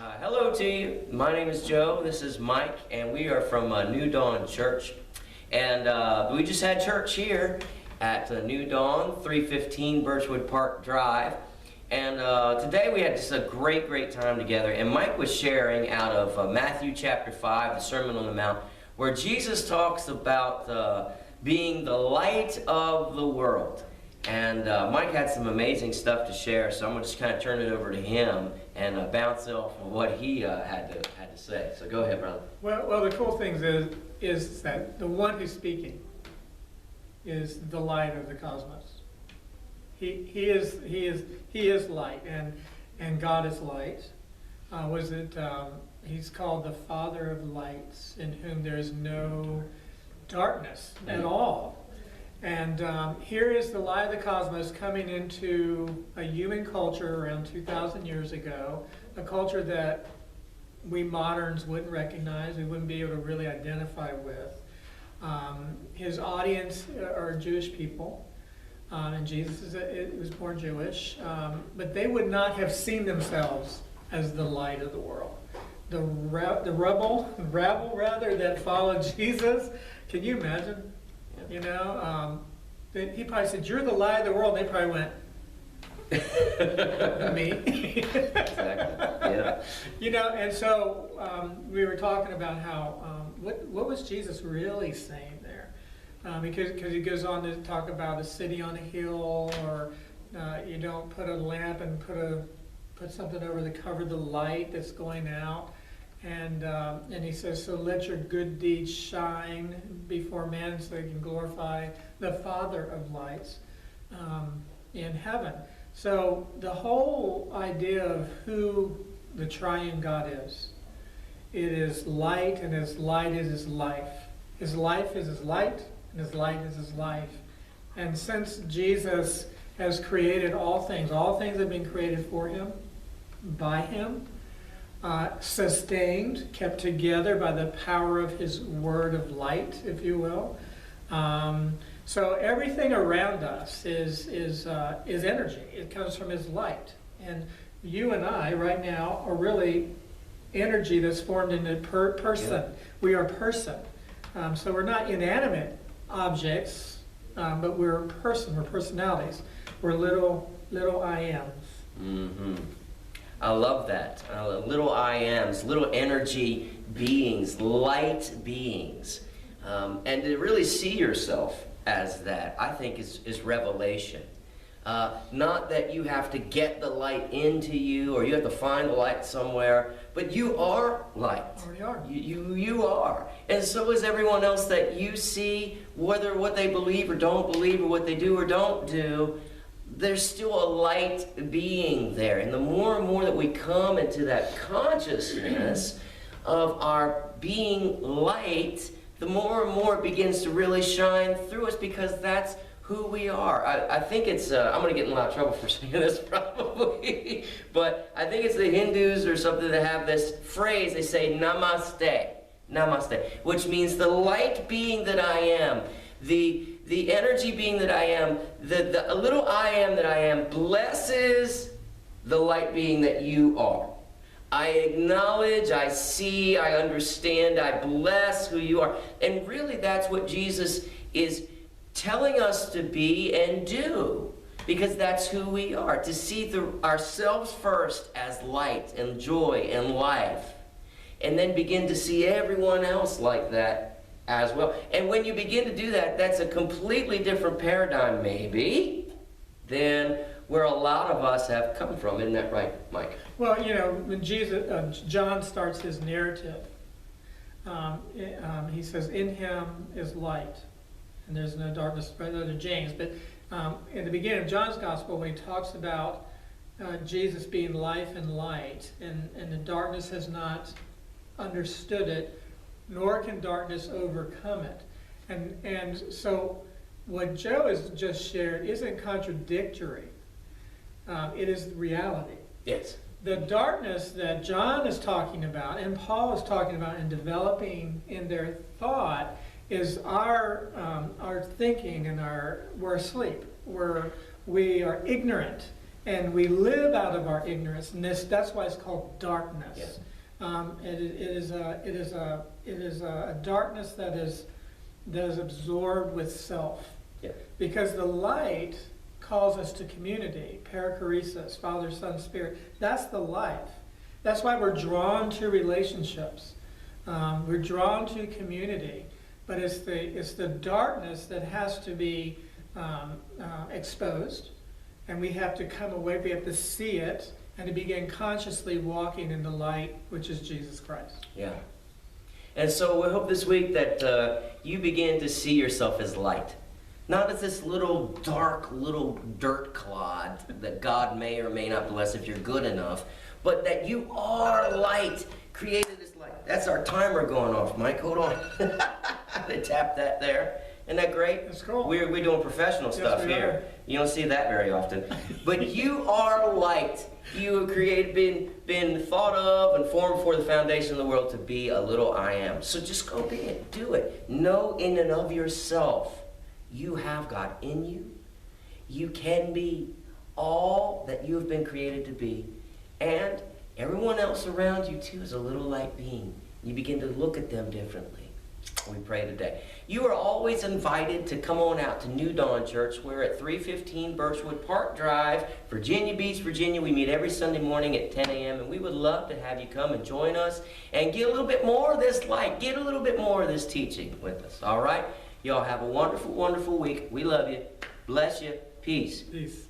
Hello to you. My name is Joe. This is Mike, and we are from New Dawn Church. And we just had church here at New Dawn, 315 Birchwood Park Drive. And today we had just a great time together. And Mike was sharing out of Matthew chapter 5, the Sermon on the Mount, where Jesus talks about being the light of the world. And Mike had some amazing stuff to share, so I'm going to just kind of turn it over to him and bounce off of what he had to say. So go ahead, brother. Well, the cool thing is that the one who's speaking is the light of the cosmos. He is light, and God is light. He's called the Father of lights, in whom there is no darkness at all. And here is the light of the cosmos coming into a human culture around 2,000 years ago, a culture that we moderns wouldn't recognize, we wouldn't be able to really identify with. His audience are Jewish people, and Jesus was born Jewish, but they would not have seen themselves as the light of the world. The rabble that followed Jesus, can you imagine? You know, he probably said, "You're the light of the world." And they probably went, "Me." Exactly. Yeah. You know, and so we were talking about how what was Jesus really saying there? Because he goes on to talk about a city on a hill, or you don't put a lamp and put something over to cover the light that's going out. And he says, so let your good deeds shine before men so they can glorify the Father of lights in heaven. So the whole idea of who the triune God is, it is light, and his light is his life. His life is his light, and his light is his life. And since Jesus has created all things have been created for him, by him, sustained, kept together by the power of his word of light, if you will. So everything around us is energy. It comes from his light. And you and I right now are really energy that's formed into person. Yeah. We are person. So we're not inanimate objects, but we're a person. We're personalities. We're little I ams. Mm-hmm. I love that. Little I ams, little energy beings, light beings. And to really see yourself as that, I think is revelation. Not that you have to get the light into you, or you have to find the light somewhere, but you are light. Already are. You are. And so is everyone else that you see, whether what they believe or don't believe, or what they do or don't do. There's still a light being there. And the more and more that we come into that consciousness of our being light, the more and more it begins to really shine through us, because that's who we are. I think it's, I'm going to get in a lot of trouble for saying this probably, but I think it's the Hindus or something that have this phrase. They say, namaste, namaste, which means the light being that I am, the energy being that I am, the little I am that I am, blesses the light being that you are. I acknowledge, I see, I understand, I bless who you are. And really that's what Jesus is telling us to be and do, because that's who we are. To see ourselves first as light and joy and life, and then begin to see everyone else like that as well. And when you begin to do that, that's a completely different paradigm, maybe, than where a lot of us have come from. Isn't that right, Mike? Well, you know, when John starts his narrative, he says, in him is light, and there's no darkness, right under James. But in the beginning of John's Gospel, when he talks about Jesus being life and light, and the darkness has not understood it, nor can darkness overcome it. And so what Joe has just shared isn't contradictory. It is reality. Yes. The darkness that John is talking about and Paul is talking about and developing in their thought is our thinking, and we're asleep. We are ignorant And we live out of our ignorance, and that's why it's called darkness. Yeah. It is a darkness that is absorbed with self. Yeah. Because the light calls us to community, perichoresis, Father, Son, Spirit. That's the life. That's why we're drawn to relationships. We're drawn to community. But it's the darkness that has to be exposed. And we have to come away, we have to see it, and to begin consciously walking in the light, which is Jesus Christ. Yeah. And so we hope this week that you begin to see yourself as light. Not as this little dark little dirt clod that God may or may not bless if you're good enough, but that you are light, created as light. That's our timer going off, Mike. Hold on. They tapped that there. Isn't that great? That's cool. We're doing professional stuff we here. are. You don't see that very often. But you are light. You have created, been thought of and formed before the foundation of the world to be a little I am. So just go be it. Do it. Know in and of yourself, you have God in you. You can be all that you have been created to be. And everyone else around you, too, is a little light being. You begin to look at them differently. We pray today. You are always invited to come on out to New Dawn Church. We're at 315 Birchwood Park Drive, Virginia Beach, Virginia. We meet every Sunday morning at 10 a.m. and we would love to have you come and join us and get a little bit more of this light, get a little bit more of this teaching with us. All right? Y'all have a wonderful, wonderful week. We love you. Bless you. Peace. Peace.